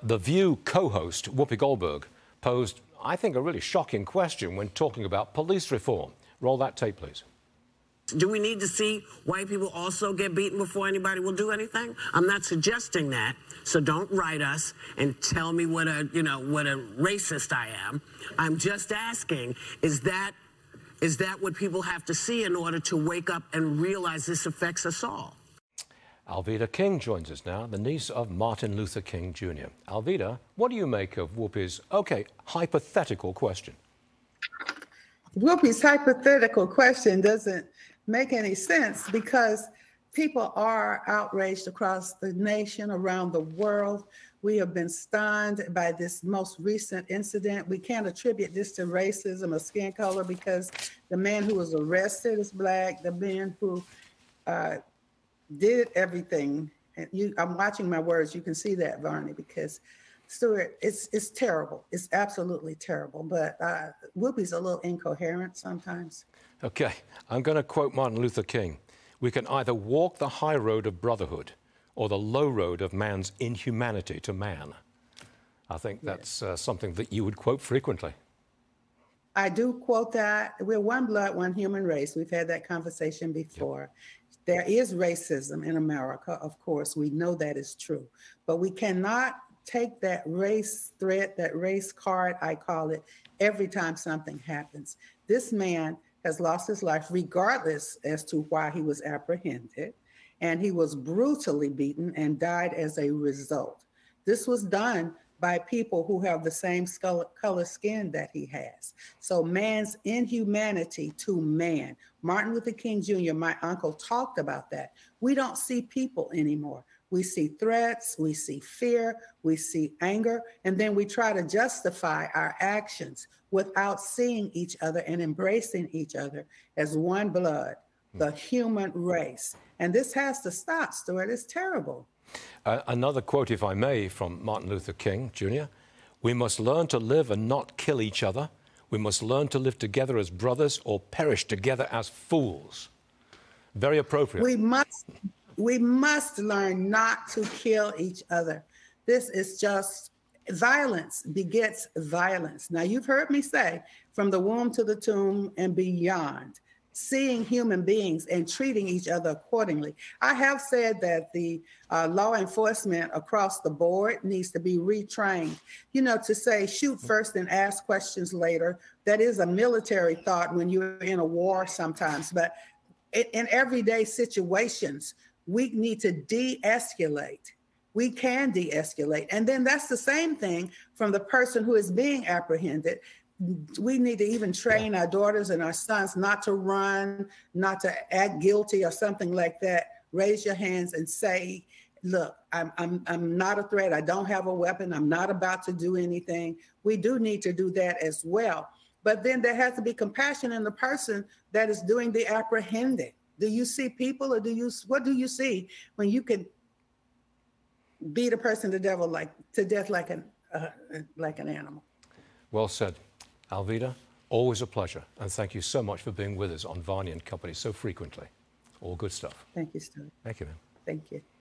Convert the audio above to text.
The View co-host Whoopi Golberg posed, I think, a really shocking question when talking about police reform. Roll that tape, please. Do we need to see white people also get beaten before anybody will do anything? I'm not suggesting that, so don't write us and tell me what a racist I am. I'm just asking, is that what people have to see in order to wake up and realize this affects us all? Alveda King joins us now, the niece of Martin Luther King Jr. Alveda, what do you make of Whoopi's, hypothetical question? Whoopi's hypothetical question doesn't make any sense because people are outraged across the nation, around the world. We have been stunned by this most recent incident. We can't attribute this to racism or skin color because the man who was arrested is Black. The man who did everything, and I'm watching my words, you can see that, Varney, because Stuart, it's terrible. It's absolutely terrible. But Whoopi's a little incoherent sometimes. Okay, I'm going to quote Martin Luther King. We can either walk the high road of brotherhood or the low road of man's inhumanity to man. I think that's something that you would quote frequently. I do quote that. We're one blood, one human race. We've had that conversation before. Yep. There is racism in America, of course. We know that is true. But we cannot take that race threat, that race card, I call it, every time something happens. This man has lost his life regardless as to why he was apprehended, and he was brutally beaten and died as a result. This was done by people who have the same color skin that he has. So man's inhumanity to man. Martin Luther King Jr., my uncle, talked about that. We don't see people anymore. We see threats, we see fear, we see anger, and then we try to justify our actions without seeing each other and embracing each other as one blood, the human race. And this has to stop, Stuart. It's terrible. Another quote, if I may, from Martin Luther King Jr. We must learn to live and not kill each other. We must learn to live together as brothers or perish together as fools. Very appropriate. We must learn not to kill each other. This is just violence begets violence. Now, you've heard me say from the womb to the tomb and beyond, seeing human beings and treating each other accordingly. I have said that the law enforcement across the board needs to be retrained, to say shoot first and ask questions later. That is a military thought when you're in a war sometimes, but in everyday situations, we need to de-escalate. We can de-escalate. And then that's the same thing from the person who is being apprehended. We need to even train our daughters and our sons not to run, not to act guilty or something like that. Raise your hands and say, look, I'm not a threat. I don't have a weapon. I'm not about to do anything. We do need to do that as well. But then there has to be compassion in the person that is doing the apprehending. Do you see people, or what do you see when you can beat a person to death like an animal? Well said. Alveda, always a pleasure. And thank you so much for being with us on Varney & Company so frequently. All good stuff. Thank you, Stuart. Thank you, ma'am. Thank you.